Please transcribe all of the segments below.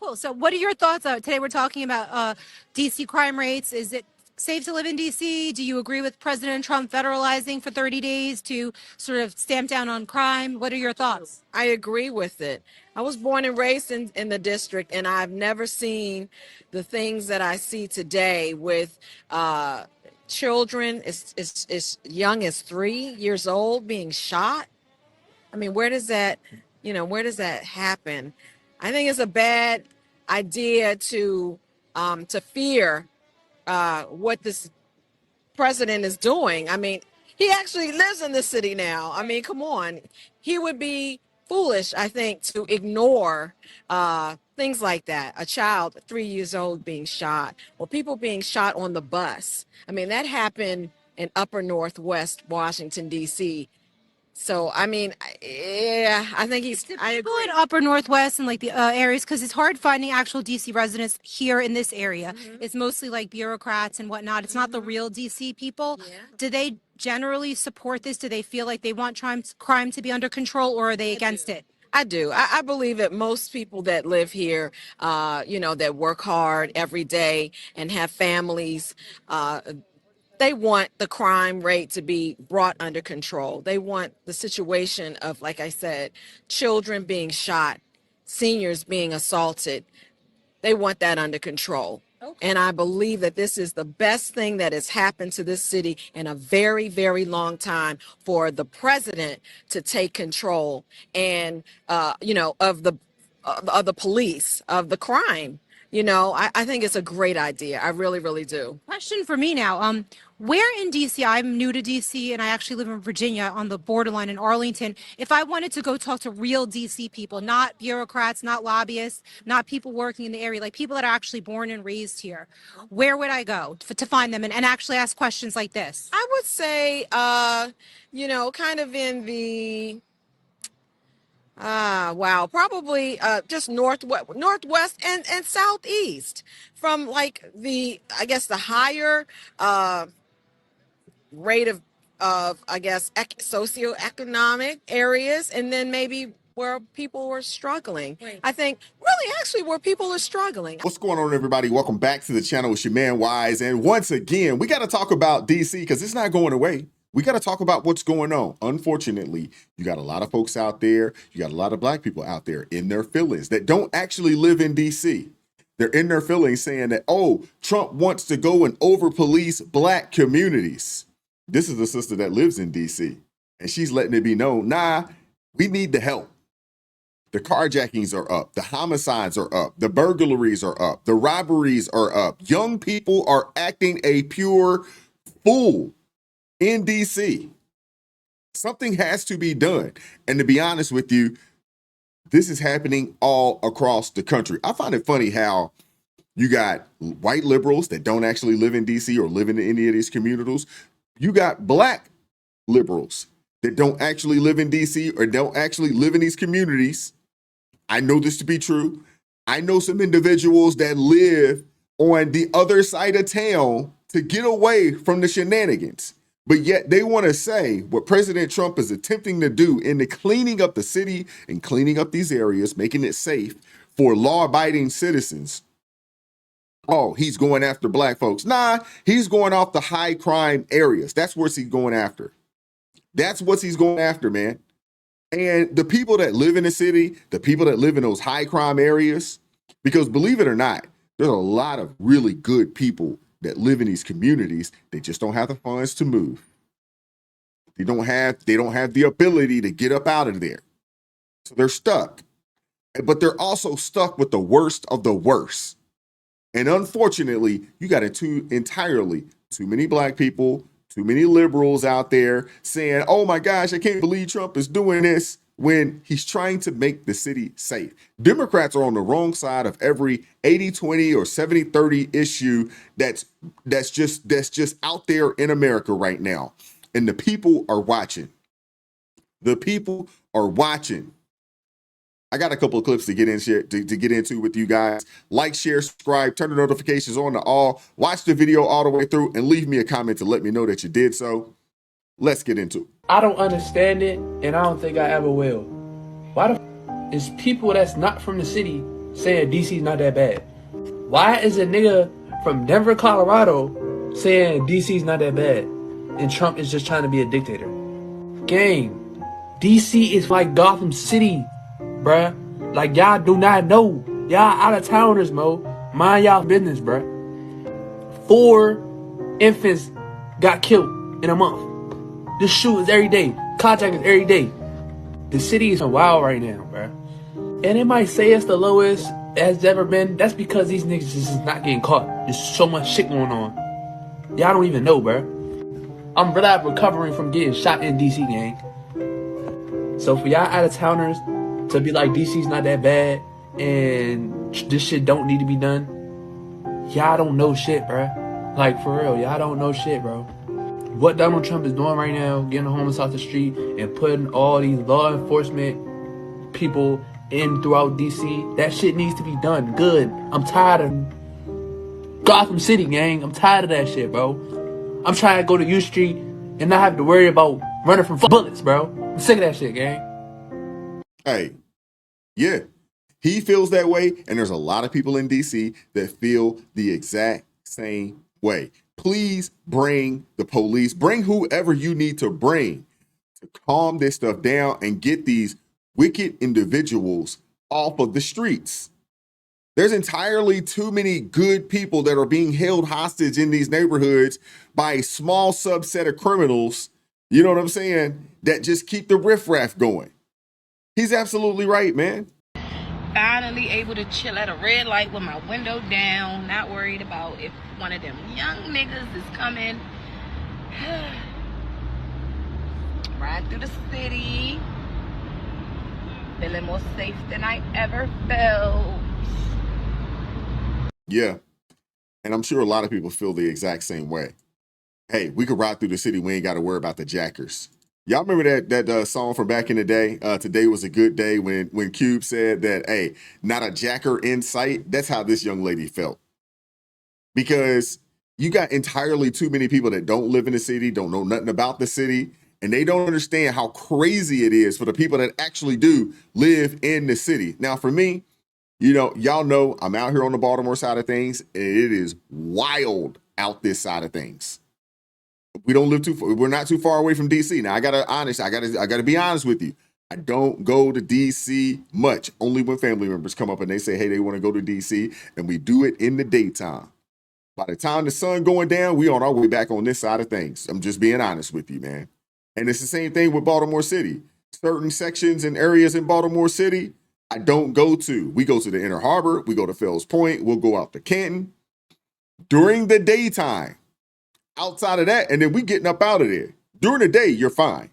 Cool. So what are your thoughts on today? We're talking about DC crime rates. Is it safe to live in DC? Do you agree with President Trump federalizing for 30 days to sort of stamp down on crime? What are your thoughts? I agree with it. I was born and raised in the district, and I've never seen the things that I see today with children as young as 3 years old being shot. I mean, where does that happen? I think it's a bad idea to fear what this president is doing. I mean, he actually lives in the city now. I mean, come on. He would be foolish, I think, to ignore things like that. A child, 3 years old, being shot, or people being shot on the bus. I mean, that happened in upper Northwest Washington, D.C. So, I mean, yeah, I think I People agree. in Upper Northwest and like the areas, because it's hard finding actual DC residents here in this area. It's mostly like bureaucrats and whatnot. It's not the real DC people. Yeah. Do they generally support this? Do they feel like they want crime to be under control, or are they against it? I do. I believe that most people that live here, that work hard every day and have families, they want the crime rate to be brought under control. They want the situation of, like I said, children being shot, seniors being assaulted. They want that under control. Okay. And I believe that this is the best thing that has happened to this city in a very, very long time, for the president to take control and, of the police, of the crime. I think it's a great idea. I really, really do. Question for me now. Where in DC? I'm new to DC and I actually live in Virginia on the borderline in Arlington. If I wanted to go talk to real DC people, not bureaucrats, not lobbyists, not people working in the area, like people that are actually born and raised here, where would I go to find them and actually ask questions like this? I would say, kind of in the wow, probably just northwest and southeast, from like I guess the higher rate of I guess socioeconomic areas, and then maybe where people were struggling. Right. I think really actually where people are struggling. What's going on, everybody? Welcome back to the channel. It's your man Wise, and once again we got to talk about DC because it's not going away. We got to talk about what's going on. Unfortunately, you got a lot of folks out there, you got a lot of black people out there in their feelings that don't actually live in DC. They're in their feelings saying that, oh, Trump wants to go and over police black communities. This is a sister that lives in DC, and she's letting it be known, nah, we need the help. The carjackings are up, the homicides are up, the burglaries are up, the robberies are up. Young people are acting a pure fool in DC. Something has to be done. And to be honest with you, this is happening all across the country. I find it funny how you got white liberals that don't actually live in DC or live in any of these communities. You got black liberals that don't actually live in DC or don't actually live in these communities. I know this to be true. I know some individuals that live on the other side of town to get away from the shenanigans. But yet they want to say what President Trump is attempting to do in the cleaning up the city and cleaning up these areas, making it safe for law-abiding citizens. Oh, he's going after black folks. Nah, he's going off the high crime areas. That's what he's going after. That's what he's going after, man. And the people that live in the city, the people that live in those high crime areas, because believe it or not, there's a lot of really good people that live in these communities. They just don't have the funds to move. They don't have the ability to get up out of there. So they're stuck. But they're also stuck with the worst of the worst. And unfortunately, you got entirely too many black people, too many liberals out there saying, oh my gosh, I can't believe Trump is doing this, when he's trying to make the city safe. Democrats are on the wrong side of every 80-20 or 70-30 issue that's just out there in America right now. And the people are watching. The people are watching. I got a couple of clips to get into with you guys. Like, share, subscribe, turn the notifications on to all. Watch the video all the way through and leave me a comment to let me know that you did so. Let's get into it. I don't understand it, and I don't think I ever will. Why the is people that's not from the city saying DC's not that bad? Why is a nigga from Denver, Colorado saying DC's not that bad and Trump is just trying to be a dictator? Gang, DC is like Gotham City, bruh. Like, y'all do not know. Y'all out of towners, mo. Mind y'all business, bruh. 4 infants got killed in a month. This shoot is every day. Contact is every day. The city is wild right now, bruh. And it might say it's the lowest it's ever been. That's because these niggas just is not getting caught. There's so much shit going on. Y'all don't even know, bruh. I'm really recovering from getting shot in DC, gang. So for y'all out of towners to be like DC's not that bad and this shit don't need to be done, y'all don't know shit, bruh. Like, for real, y'all don't know shit, bro. What Donald Trump is doing right now, getting the homeless off the street and putting all these law enforcement people in throughout DC, that shit needs to be done good. I'm tired of Gotham City, gang. I'm tired of that shit, bro. I'm trying to go to U Street and not have to worry about running from bullets, bro. I'm sick of that shit, gang. Hey, yeah, he feels that way, and there's a lot of people in DC that feel the exact same way. Please bring the police, bring whoever you need to bring to calm this stuff down and get these wicked individuals off of the streets. There's entirely too many good people that are being held hostage in these neighborhoods by a small subset of criminals, you know what I'm saying, that just keep the riffraff going. He's absolutely right, man. Finally able to chill at a red light with my window down, not worried about if one of them young niggas is coming. Ride through the city, feeling more safe than I ever felt. Yeah, and I'm sure a lot of people feel the exact same way. Hey, we could ride through the city. We ain't got to worry about the jackers. Y'all remember that song from back in the day? Today was a good day, when Cube said that, hey, not a jacker in sight. That's how this young lady felt. Because you got entirely too many people that don't live in the city, don't know nothing about the city, and they don't understand how crazy it is for the people that actually do live in the city. Now, for me, you know, y'all know I'm out here on the Baltimore side of things, and it is wild out this side of things. We don't live too far. We're not too far away from DC. Now, I gotta be honest with you. I don't go to DC much, only when family members come up and they say, hey, they want to go to DC, and we do it in the daytime. By the time the sun going down, we on our way back on this side of things. I'm just being honest with you, man. And it's the same thing with Baltimore City. Certain sections and areas in Baltimore City, I don't go to. We go to the Inner Harbor. We go to Fells Point. We'll go out to Canton during the daytime. Outside of that, and then we getting up out of there. During the day, you're fine.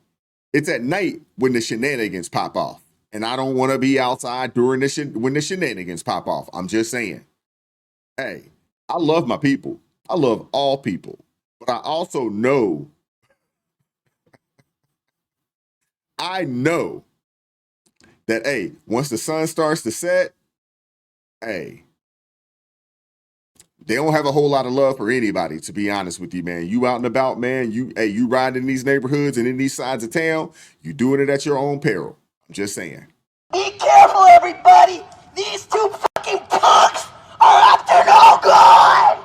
It's at night when the shenanigans pop off. And I don't want to be outside during when the shenanigans pop off. I'm just saying. Hey, I love my people. I love all people. But I also know, that, hey, once the sun starts to set, hey, they don't have a whole lot of love for anybody, to be honest with you, man. You out and about, man. You riding in these neighborhoods and in these sides of town, you doing it at your own peril. I'm just saying. Be careful, everybody! These two fucking punks are up to no good!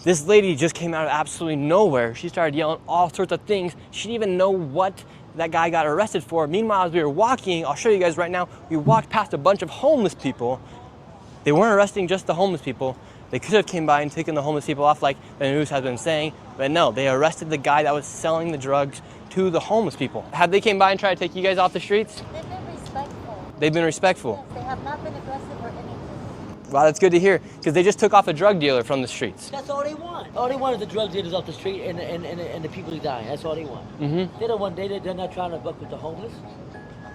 This lady just came out of absolutely nowhere. She started yelling all sorts of things. She didn't even know what that guy got arrested for. Meanwhile, as we were walking, I'll show you guys right now, we walked past a bunch of homeless people. They weren't arresting just the homeless people. They could have came by and taken the homeless people off like the news has been saying, but no, they arrested the guy that was selling the drugs to the homeless people. Have they came by and tried to take you guys off the streets? They've been respectful. They've been respectful? Yes, they have not been aggressive or anything. Wow, that's good to hear, because they just took off a drug dealer from the streets. That's all they want. All they want is the drug dealers off the street and the people who die. That's all they want. Mm-hmm. They don't want. They're not trying to buck with the homeless.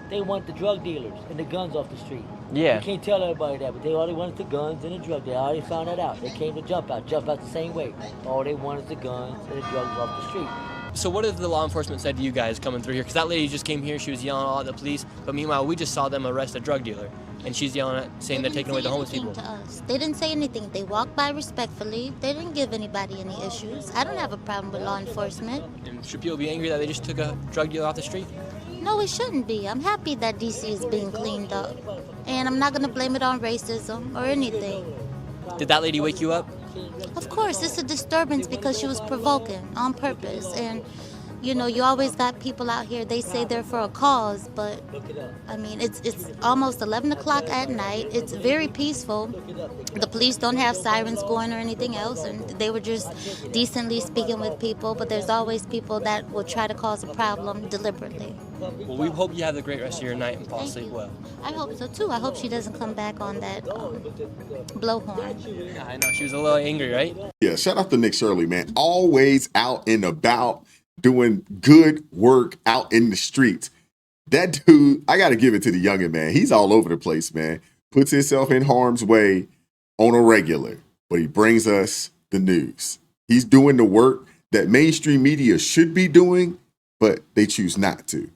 They want the drug dealers and the guns off the street. Yeah. You can't tell everybody that, but they all they want is the guns and the drugs. They already found that out. They came to jump out the same way. All they want is the guns and the drugs off the street. So what have the law enforcement said to you guys coming through here? Because that lady just came here, she was yelling all at the police, but meanwhile we just saw them arrest a drug dealer, and she's yelling saying they're taking away the homeless people. To us. They didn't say anything. They walked by respectfully. They didn't give anybody any issues. I don't have a problem with law enforcement. And should people be angry that they just took a drug dealer off the street? No, it shouldn't be. I'm happy that DC is being cleaned up. And I'm not going to blame it on racism or anything. Did that lady wake you up? Of course, it's a disturbance because she was provoking on purpose. And, you know, you always got people out here, they say they're for a cause, but I mean, it's almost 11 o'clock at night. It's very peaceful. The police don't have sirens going or anything else, and they were just decently speaking with people, but there's always people that will try to cause a problem deliberately. Well, we hope you have a great rest of your night and fall Thank asleep you. well. I hope so too. I hope she doesn't come back on that blowhorn. Yeah, I know. She was a little angry, right? Yeah, shout out to Nick Shirley, man. Always out and about doing good work out in the streets. That dude, I got to give it to the youngin', man. He's all over the place, man. Puts himself in harm's way on a regular, but he brings us the news. He's doing the work that mainstream media should be doing, but they choose not to.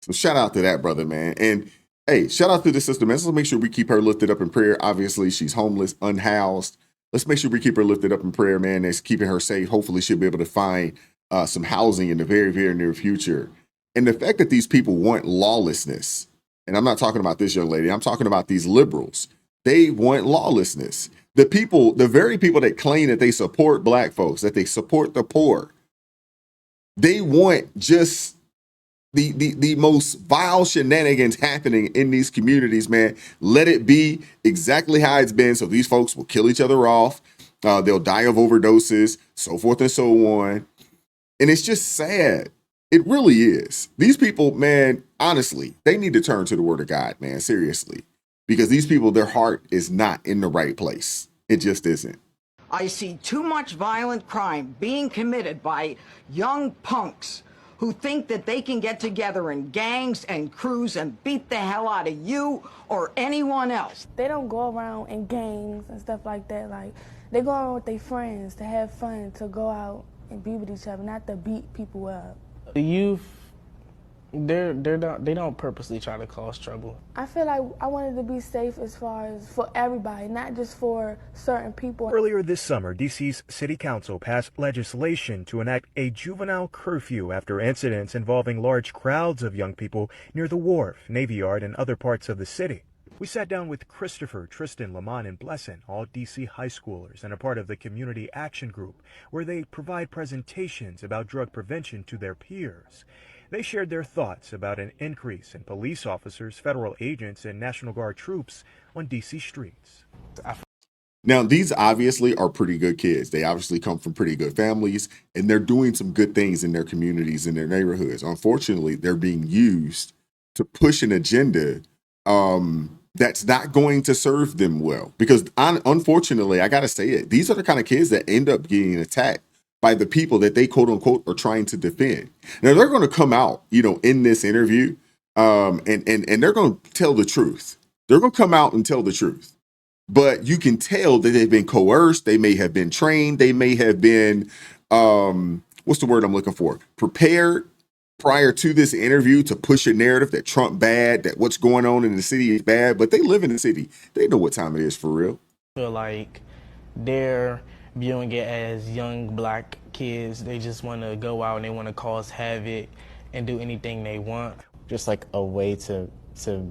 So shout out to that brother, man. And hey, shout out to the sister, man. Let's make sure we keep her lifted up in prayer. Obviously, she's homeless, unhoused. Let's make sure we keep her lifted up in prayer, man. That's keeping her safe. Hopefully, she'll be able to find some housing in the very, very near future. And the fact that these people want lawlessness, and I'm not talking about this young lady, I'm talking about these liberals. They want lawlessness. The people, the very people that claim that they support black folks, that they support the poor, they want just the most vile shenanigans happening in these communities, man. Let it be exactly how it's been. So these folks will kill each other off. They'll die of overdoses, so forth and so on. And it's just sad. It really is. These people, man, honestly, they need to turn to the word of God, man, seriously. Because these people, their heart is not in the right place. It just isn't. I see too much violent crime being committed by young punks who think that they can get together in gangs and crews and beat the hell out of you or anyone else. They don't go around in gangs and stuff like that. Like, they go around with their friends to have fun, to go out and be with each other, not to beat people up. The youth, they don't purposely try to cause trouble. I feel like I wanted to be safe as far as for everybody, not just for certain people. Earlier this summer, D.C.'s City Council passed legislation to enact a juvenile curfew after incidents involving large crowds of young people near the Wharf, Navy Yard, and other parts of the city. We sat down with Christopher, Tristan, Lamont, and Blessin, all D.C. high schoolers and a part of the Community Action Group, where they provide presentations about drug prevention to their peers. They shared their thoughts about an increase in police officers, federal agents, and National Guard troops on D.C. streets. Now, these obviously are pretty good kids. They obviously come from pretty good families, and they're doing some good things in their communities, in their neighborhoods. Unfortunately, they're being used to push an agenda that's not going to serve them well. Because unfortunately, I got to say it, these are the kind of kids that end up getting attacked by the people that they quote unquote are trying to defend. Now they're going to come out, in this interview, and they're going to tell the truth. They're going to come out and tell the truth. But you can tell that they've been coerced. They may have been trained. They may have been, what's the word I'm looking for? Prepared prior to this interview to push a narrative that Trump bad, that what's going on in the city is bad. But they live in the city. They know what time it is for real. I feel like they're viewing it as young black kids. They just want to go out and they want to cause havoc and do anything they want. Just like a way to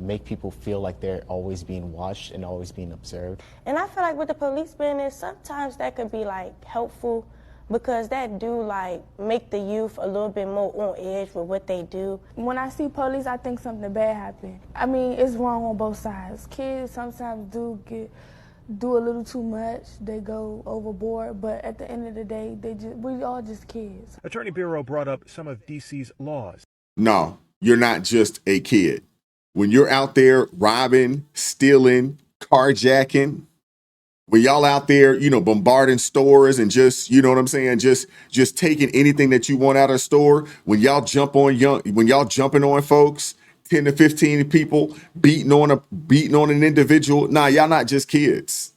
make people feel like they're always being watched and always being observed. And I feel like with the police being there, sometimes that could be like helpful because that do like make the youth a little bit more on edge with what they do. When I see police, I think something bad happened. I mean, it's wrong on both sides. Kids sometimes do a little too much. They go overboard, but at the end of the day, we all just kids. Attorney Bureau brought up some of D.C.'s laws. No, you're not just a kid. When you're out there robbing, stealing, carjacking, when y'all out there, bombarding stores and just, you know what I'm saying, just taking anything that you want out of the store, when y'all jumping on folks, 10 to 15 people beating on an individual, nah, y'all not just kids.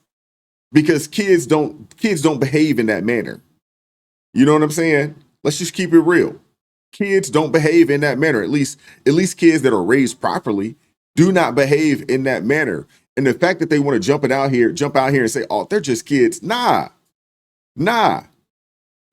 Because kids don't behave in that manner. You know what I'm saying? Let's just keep it real. Kids don't behave in that manner. At least kids that are raised properly do not behave in that manner. And the fact that they want to jump out here and say, oh, they're just kids. Nah.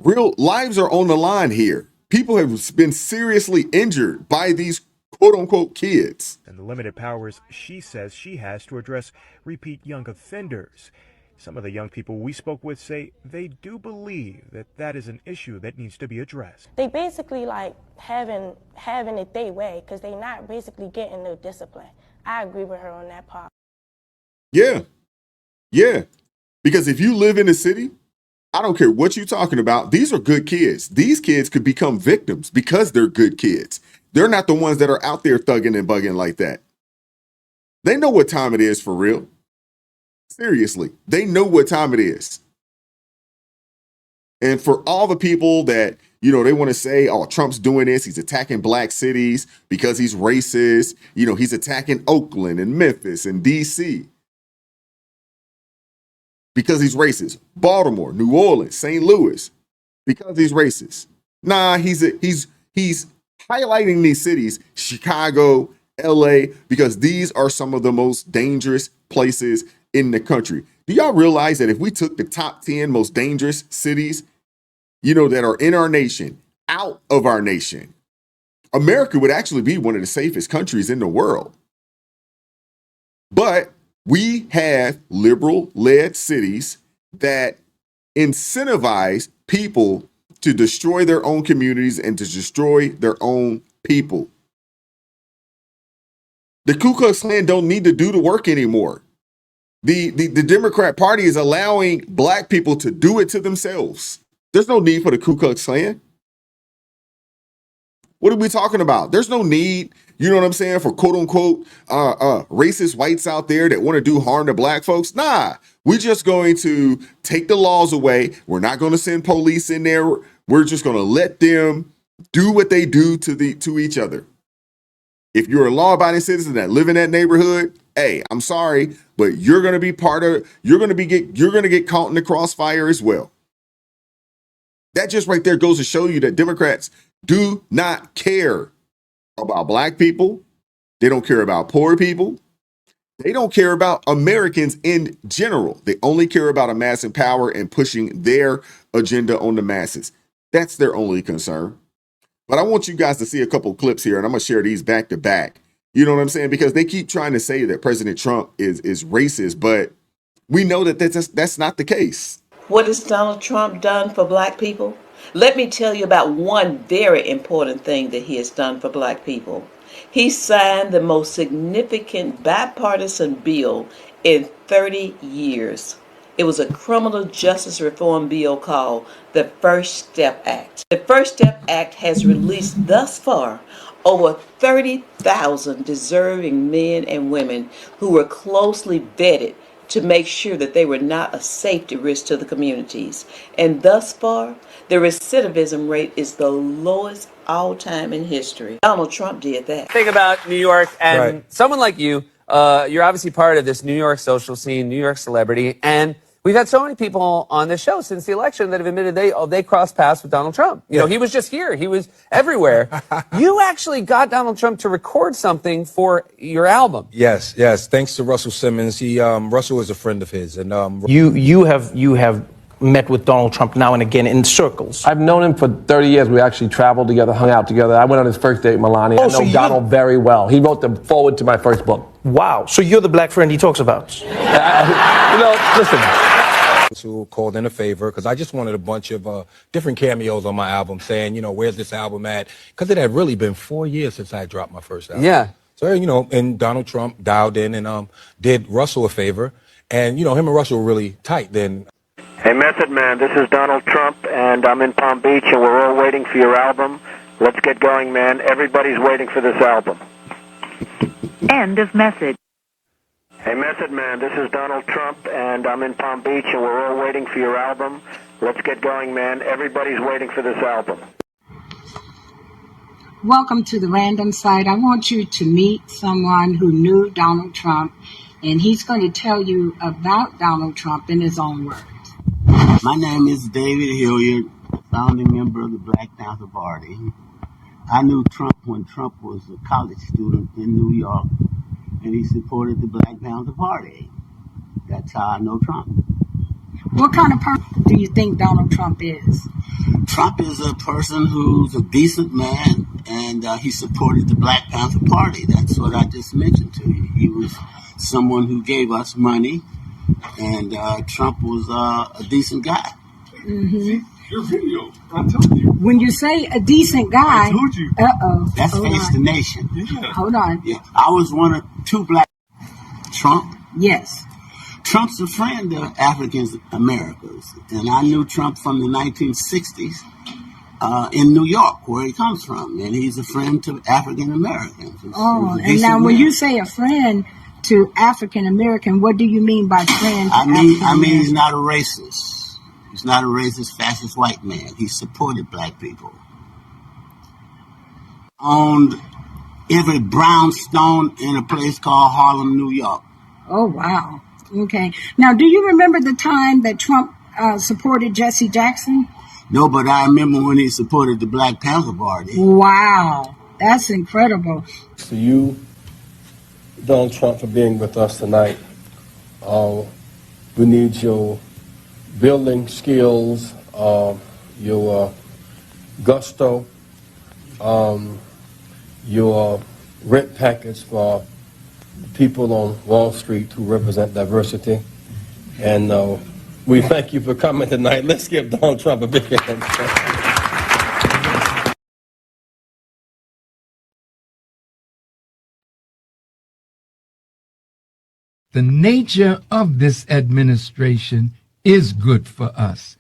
Real lives are on the line here. People have been seriously injured by these quote unquote kids. And the limited powers she says she has to address repeat young offenders. Some of the young people we spoke with say they do believe that that is an issue that needs to be addressed. They basically like having it their way because they not basically getting no discipline. I agree with her on that part. Yeah. Yeah. Because if you live in the city, I don't care what you're talking about. These are good kids. These kids could become victims because they're good kids. They're not the ones that are out there thugging and bugging like that. They know what time it is for real. Seriously, they know what time it is. And for all the people that, they want to say, oh, Trump's doing this, he's attacking black cities because he's racist. He's attacking Oakland and Memphis and DC because he's racist. Baltimore, New Orleans, St. Louis, because he's racist. Nah, he's highlighting these cities, Chicago, LA, because these are some of the most dangerous places in the country. Do y'all realize that if we took the top 10 most dangerous cities, that are in our nation, out of our nation, America would actually be one of the safest countries in the world. But we have liberal-led cities that incentivize people to destroy their own communities and to destroy their own people. The Ku Klux Klan don't need to do the work anymore. The Democrat Party is allowing black people to do it to themselves. There's no need for the Ku Klux Klan. What are we talking about? There's no need, you know what I'm saying, for quote unquote racist whites out there that want to do harm to black folks. Nah, we're just going to take the laws away. We're not going to send police in there. We're just going to let them do what they do to each other. If you're a law-abiding citizen that live in that neighborhood, hey, I'm sorry, but you're going to be you're going to get caught in the crossfire as well. That just right there goes to show you that Democrats do not care about black people. They don't care about poor people. They don't care about Americans in general. They only care about amassing power and pushing their agenda on the masses. That's their only concern. But I want you guys to see a couple of clips here, and I'm going to share these back to back. You know what I'm saying? Because they keep trying to say that President Trump is racist, but we know that that's not the case. What has Donald Trump done for black people? Let me tell you about one very important thing that he has done for black people. He signed the most significant bipartisan bill in 30 years. It was a criminal justice reform bill called the First Step Act. The First Step Act has released thus far over 30,000 deserving men and women who were closely vetted to make sure that they were not a safety risk to the communities. And thus far, the recidivism rate is the lowest all time in history. Donald Trump did that. Think about New York and someone like you. You're obviously part of this New York social scene, New York celebrity, and we've had so many people on this show since the election that have admitted they crossed paths with Donald Trump. You know, he was just here. He was everywhere. You actually got Donald Trump to record something for your album. Yes. Thanks to Russell Simmons. Russell is a friend of his, and You have met with Donald Trump now and again in circles. I've known him for 30 years. We actually traveled together, hung out together. I went on his first date with Melania. I know Donald very well. He wrote the foreword to my first book. Wow. So you're the black friend he talks about. Listen. Who called in a favor because I just wanted a bunch of different cameos on my album saying, where's this album at? Because it had really been 4 years since I dropped my first album. Yeah. So, and Donald Trump dialed in and did Russell a favor. And, him and Russell were really tight then. Hey, Method Man, this is Donald Trump, and I'm in Palm Beach, and we're all waiting for your album. Let's get going, man. Everybody's waiting for this album. End of message. Hey, Method Man, this is Donald Trump, and I'm in Palm Beach, and we're all waiting for your album. Let's get going, man. Everybody's waiting for this album. Welcome to the Random Site. I want you to meet someone who knew Donald Trump, and he's going to tell you about Donald Trump in his own words. My name is David Hilliard, founding member of the Black Panther Party. I knew Trump when Trump was a college student in New York, and he supported the Black Panther Party. That's how I know Trump. What kind of person do you think Donald Trump is? Trump is a person who's a decent man, and he supported the Black Panther Party. That's what I just mentioned to you. He was someone who gave us money, and Trump was a decent guy. Mm-hmm. Your video, I told you. When you say a decent guy, I told you. That's Face the Nation. Yeah. Hold on. Yeah, I was one of two black. Trump. Yes. Trump's a friend of African Americans, and I knew Trump from the 1960s in New York, where he comes from, and he's a friend to African Americans. Oh, and now when you say a friend to African American, what do you mean by friend? I mean he's not a racist. He's not a racist, fascist white man. He supported black people. Owned every brownstone in a place called Harlem, New York. Oh, wow. Okay. Now, do you remember the time that Trump supported Jesse Jackson? No, but I remember when he supported the Black Panther Party. Wow. That's incredible. To you, Donald Trump, for being with us tonight. We need your building skills, your gusto, your rent package for people on Wall Street who represent diversity. And we thank you for coming tonight. Let's give Donald Trump a big hand. The nature of this administration is good for us.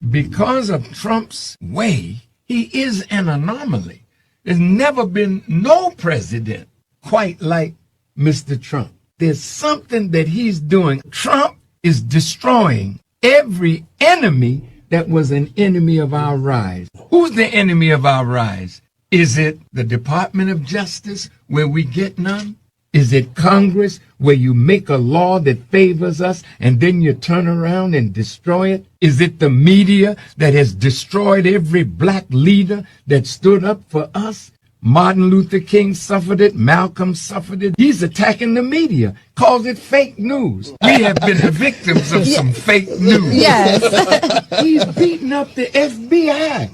Because of Trump's way, he is an anomaly. There's never been no president quite like Mr. Trump. There's something that he's doing. Trump is destroying every enemy that was an enemy of our rise. Who's the enemy of our rise? Is it the Department of Justice, where we get none? Is it Congress, where you make a law that favors us and then you turn around and destroy it? Is it the media that has destroyed every black leader that stood up for us? Martin Luther King suffered it. Malcolm suffered it. He's attacking the media, calls it fake news. We have been the victims of some fake news. Yes. He's beating up the FBI.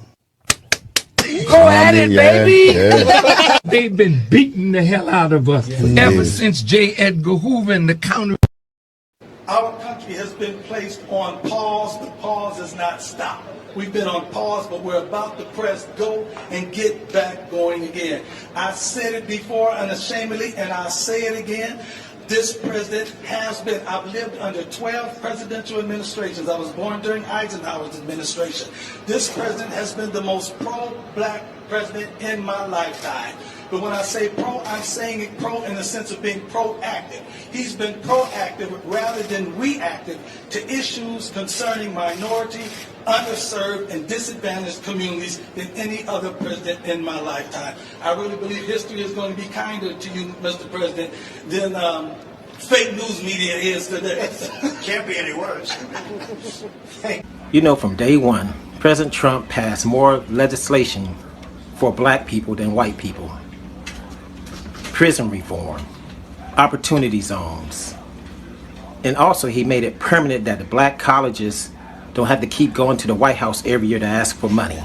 Go at it, baby. Yeah. They've been beating the hell out of us ever since J. Edgar Hoover and the counter. Our country has been placed on pause, but pause has not stopped. We've been on pause, but we're about to press go and get back going again. I said it before unashamedly, and I'll say it again. This president has been, I've lived under 12 presidential administrations. I was born during Eisenhower's administration. This president has been the most pro-black president in my lifetime. But when I say pro, I'm saying it pro in the sense of being proactive. He's been proactive rather than reactive to issues concerning minority, underserved, and disadvantaged communities than any other president in my lifetime. I really believe history is going to be kinder to you, Mr. President, than fake news media is today. Can't be any worse. You know, from day one, President Trump passed more legislation for black people than white people. Prison reform, opportunity zones, and also he made it permanent that the black colleges don't have to keep going to the White House every year to ask for money.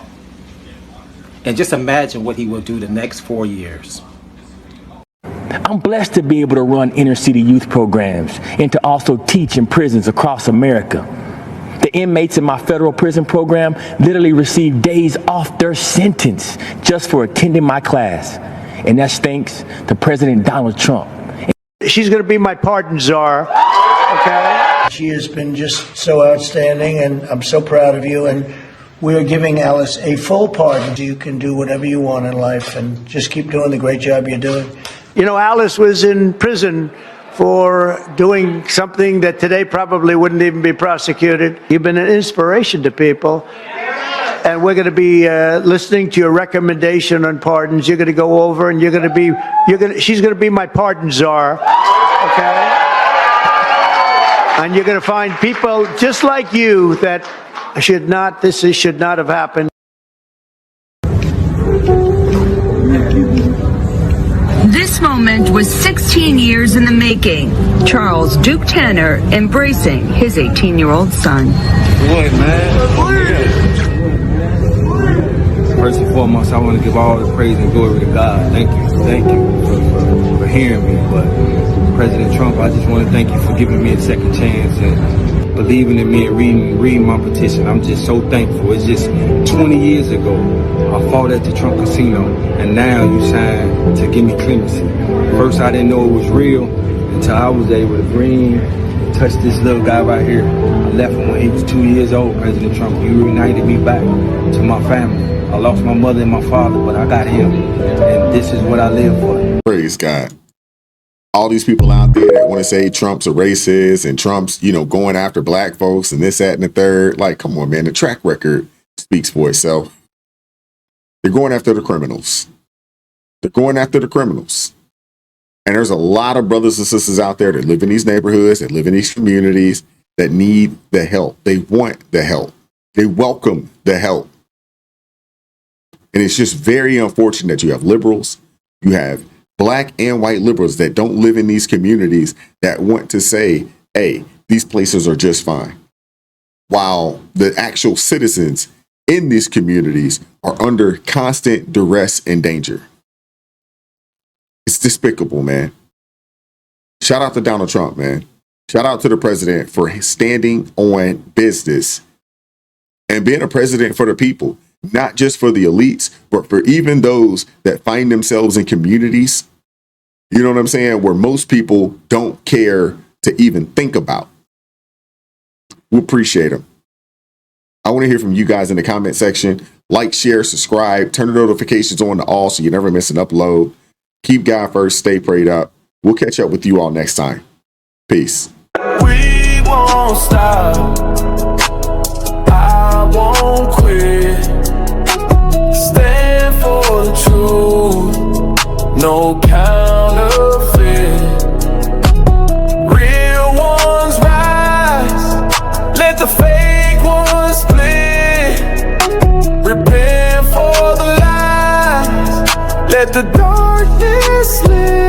And just imagine what he will do the next 4 years. I'm blessed to be able to run inner city youth programs and to also teach in prisons across America. The inmates in my federal prison program literally receive days off their sentence just for attending my class. And that's thanks to President Donald Trump. She's going to be my pardon czar, okay? She has been just so outstanding, and I'm so proud of you. And we are giving Alice a full pardon. You can do whatever you want in life, and just keep doing the great job you're doing. You know, Alice was in prison for doing something that today probably wouldn't even be prosecuted. You've been an inspiration to people. And we're going to be listening to your recommendation on pardons. You're going to go over, and she's going to be my pardon czar, okay? And you're going to find people just like you that should not have happened. This moment was 16 years in the making. Charles Duke Tanner embracing his 18-year-old son. Boy, man. First and foremost, I want to give all the praise and glory to God. Thank you for hearing me. But President Trump, I just want to thank you for giving me a second chance and believing in me and reading my petition. I'm just so thankful. It's just 20 years ago, I fought at the Trump Casino, and now you signed to give me clemency. First, I didn't know it was real until I was able to touch this little guy right here. I left him when he was 2 years old, President Trump. You reunited me back to my family. I lost my mother and my father, but I got him, and this is what I live for. Praise God. All these people out there that want to say Trump's a racist and Trump's, going after black folks and this, that, and the third. Like, come on, man. The track record speaks for itself. They're going after the criminals. They're going after the criminals. And there's a lot of brothers and sisters out there that live in these neighborhoods, that live in these communities, that need the help. They want the help. They welcome the help. And it's just very unfortunate that you have liberals, you have black and white liberals that don't live in these communities that want to say, hey, these places are just fine. While the actual citizens in these communities are under constant duress and danger. It's despicable, man. Shout out to Donald Trump, man. Shout out to the president for standing on business and being a president for the people, not just for the elites, but for even those that find themselves in communities, you know what I'm saying, where most people don't care to even think about. We appreciate them. I want to hear from you guys in the comment section. Like, share, subscribe, turn the notifications on to all so you never miss an upload. Keep God first, stay prayed up. We'll catch up with you all next time. Peace. We won't stop. I won't quit. Stand for the truth. No counterfeit. Real ones rise. Let the fake ones split. Repent for the lies. Let the darkness live.